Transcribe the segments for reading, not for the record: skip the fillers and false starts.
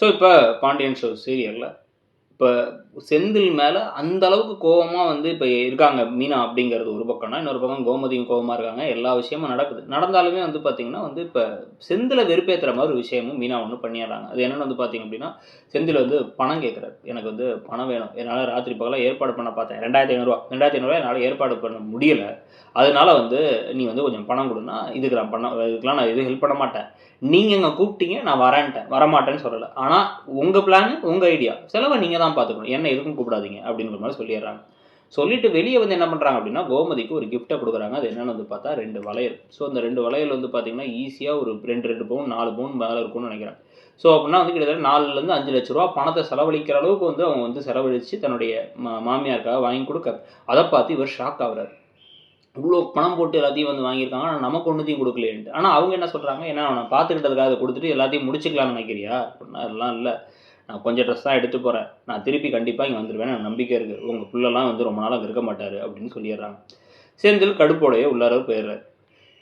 So இப்போ Pandian show சீரியல்ல இப்ப செந்தில் மேல அந்த அளவுக்கு கோவமா வந்து இப்ப இருக்காங்க மீனா அப்படிங்கிறது ஒரு பக்கம்னா, இன்னொரு பக்கம் கோமதியும் கோவமா இருக்காங்க. எல்லா விஷயமும் நடக்குது. நடந்தாலுமே வந்து பார்த்தீங்கன்னா வந்து இப்ப செந்தில வெறுப்பேத்துற மாரி ஒரு விஷயமும் மீனா ஒண்ணு பண்ணிர்றாங்க. அது என்னன்னு வந்து பார்த்தீங்க அப்படின்னா, செந்தில் வந்து பணம் கேட்கிறாரு. எனக்கு வந்து பணம் வேணும். என்னால ராத்திரி பகலா ஏற்பாடு பண்ண பார்த்தேன். ரூ. 2500 ரூ. 2500 என்னால ஏற்பாடு பண்ண முடியல. அதனால வந்து நீ வந்து கொஞ்சம் பணம் குடுன்னா, இதுக்கெல்லாம் நான் எதுவும் ஹெல்ப் பண்ண மாட்டேன். நீங்க என்ன கூப்பிட்டீங்க, நான் வரேன்ட்டேன். வரமாட்டேன்னு சொல்லல. ஆனா உங்க பிளானு, உங்க ஐடியா. செலவ நீங்க தான் பார்த்துக்கணும். என்ன எதுக்கும் கூப்பிடாதீங்க அப்படிங்கிற மாரி சொல்லிர்றாங்க. சொல்லிட்டு வெளிய வந்து என்ன பண்றாங்க அப்படின்னா, கோமதிக்கு ஒரு கிஃப்ட்ட குடுக்குறாங்க. அது என்னன்னு வந்து பார்த்தா 2 வளையல். ஸோ அந்த 2 வளையல் வந்து பார்த்தீங்கன்னா, ஈஸியா ஒரு 2 பவுன், 4 பவுன் மேல இருக்கும்னு நெனைக்கிறேன். ஸோ அப்படின்னா வந்து கிட்டத்தட்ட 4லருந்து 5 லட்ச ரூவா பணத்த செலவழிக்கிற அளவுக்கு வந்து அவங்க வந்து செலவழிச்சு தன்னுடைய மாமியாருக்காக வாங்கி குடுக்க, அத பார்த்து இவர் ஷாக் ஆகுறாரு. இவ்ளோ பணம் போட்டு எல்லாத்தையும் வந்து வாங்கியிருக்காங்க. ஆனா நமக்கு ஒண்ணுத்தையும் குடுக்கலையேன்ட்டு. ஆனா அவங்க என்ன சொல்றாங்க, "ஏன்னா நான் பார்த்துக்கிட்டதுக்காக அத குடுத்துட்டு எல்லாத்தையும் முடிச்சுக்கலாம்னு நெனைக்கிறியா?" அப்படின்னா, "அதெல்லாம் இல்ல. நான் கொஞ்சம் ட்ரெஸ் தான் எடுத்து போறேன். நான் திருப்பி கண்டிப்பா இங்க வந்துருவேன்னு எனக்கு நம்பிக்கை இருக்கு. உங்க புள்ளலாம் வந்து ரொம்ப நாளா அங்க இருக்க மாட்டாரு." அப்படின்னு சொல்லிர்றாங்க. செந்தில் கடுப்போடயே உள்ளார போயிர்றாரு.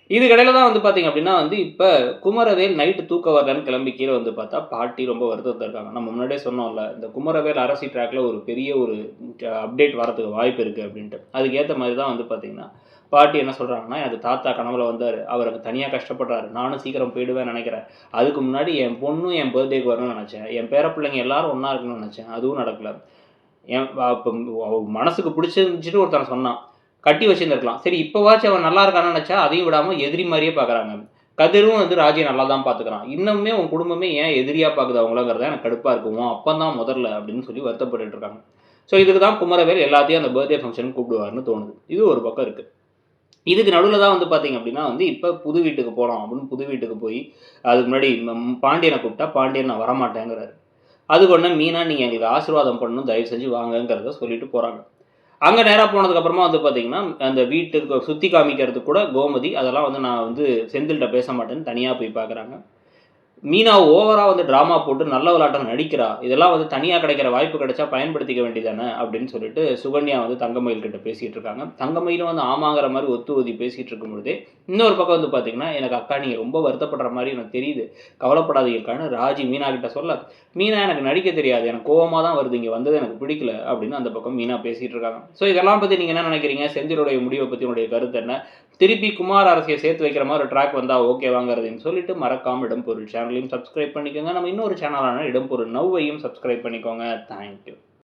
இதுக்கிடையில தான் வந்து பார்த்தீங்க அப்படின்னா வந்து, இப்ப குமரவேல் நைட்டு தூக்கம் வரலன்னு கிளம்பி கீழ வந்து பார்த்தா, பாட்டி ரொம்ப வருத்தத்துல இருக்காங்க. நம்ம முன்னாடியே சொன்னோம்ல, இந்த குமரவேல் அரசி ட்ராக்ல ஒரு பெரிய ஒரு அப்டேட் வரதுக்கு வாய்ப்பு இருக்கு அப்படின்ட்டு. அதுக்கு ஏத்த மாரி தான் வந்து பார்த்தீங்கன்னா, பாட்டி என்ன சொல்றாங்கன்னா, "எனக்கு தாத்தா கனவுல வந்தாரு. அவர் அங்க தனியா கஷ்டப்படுறாரு. நானும் சீக்கிரம் போயிடுவேன்னு நெனைக்கிறேன். அதுக்கு முன்னாடி என் பொண்ணும் என் பர்த்டேக்கு வரணும்னு நெனச்சேன். என் பேர பிள்ளைங்க எல்லாரும் ஒண்ணா இருக்கணும்னு நெனச்சேன். அதுவும் நடக்கல. என் அப்ப மனசுக்கு பிடிச்சிருந்துச்சுன்னு ஒருத்தன் சொன்னான். கட்டி வச்சிருந்திருக்கலாம். சரி இப்பவாச்சும் அவன் நல்லா இருக்கான்னு நெனச்சா, அதையும் விடாம எதிரி மாரியே பார்க்குறாங்க. கதிரும் வந்து ராஜிய நல்லா தான் பார்த்துக்கிறான். இன்னமுமே உன் குடும்பமே ஏன் எதிரியா பார்க்குது அவங்களங்கிறது தான் எனக்கு கடுப்பா இருக்கு. உன் அப்பன் தான் முதல்ல அப்படின்னு சொல்லி வருத்தப்பட்டுட்டு இருக்காங்க. ஸோ இதுக்கு தான் குமரவேல் எல்லாத்தையும் அந்த பர்த்டே ஃபங்ஷனுக்கு கூப்பிடுவாருன்னு தோணுது. இது ஒரு பக்கம் இருக்கு. இதுக்கு நடுவுல தான் வந்து பார்த்தீங்க அப்படின்னா வந்து, இப்ப புது வீட்டுக்கு போலாம் அப்படின்னு புது வீட்டுக்கு போய், அதுக்கு முன்னாடி பாண்டியன கூப்பிட்டா, பாண்டியன் நான் வரமாட்டேங்கிறாரு. அதுக்கு உடனே மீனா நீங்க எங்களுக்கு ஆசீர்வாதம் பண்ணணும். தயவு செஞ்சு வாங்கங்கிறத சொல்லிட்டு போறாங்க. அங்க நேரா போனதுக்கு அப்புறமா வந்து பார்த்தீங்கன்னா, அந்த வீட்டுக்கு சுத்தி காமிக்கிறதுக்கு கூட கோமதி, அதெல்லாம் வந்து நான் வந்து செந்தில்ட்ட பேச மாட்டேன்னு தனியா போய் பார்க்குறாங்க. மீனா ஓவரா வந்து டிராமா போட்டு நல்லவளாட்டம் நடிக்கிறா. இதெல்லாம் வந்து தனியா கிடைக்கிற வாய்ப்பு கிடைச்சா பயன்படுத்திக்க வேண்டியதானே அப்படின்னு சொல்லிட்டு சுகன்யா வந்து தங்கமயில் கிட்ட பேசிட்டு இருக்காங்க. தங்கமயிலும் வந்து ஆமாங்கிற மாரி ஒத்து ஊதி பேசிட்டு இருக்கும் பொழுதே, இன்னொரு பக்கம் வந்து பார்த்தீங்கன்னா, எனக்கு அக்கா நீங்க ரொம்ப வருத்தப்படுற மாரி எனக்கு தெரியுது. கவலைப்படாதீங்க அக்கான்னு ராஜி மீனா கிட்ட சொல்ல, மீனா எனக்கு நடிக்க தெரியாது. எனக்கு கோவமா தான் வருது. இங்க வந்தது எனக்கு பிடிக்கல அப்படின்னு அந்த பக்கம் மீனா பேசிட்டு இருக்காங்க. ஸோ இதெல்லாம் பத்தி நீங்க என்ன நினைக்கிறீங்க? செந்திலுடைய முடிவ பத்தி உங்களுடைய கருத்து என்ன? திருப்பி குமார் அரசிய சேர்த்து வைக்கிற மாரி ஒரு ட்ராக் வந்தா ஓகேவாங்கிறதையும் சொல்லிட்டு, மறக்காம இடம்பொருள் சேனலையும் சப்ஸ்கிரைப் பண்ணிக்கோங்க. நம்ம இன்னொரு சேனலான இடம்பொருள் நவ்வையும் சப்ஸ்கிரைப் பண்ணிக்கோங்க. Thank you.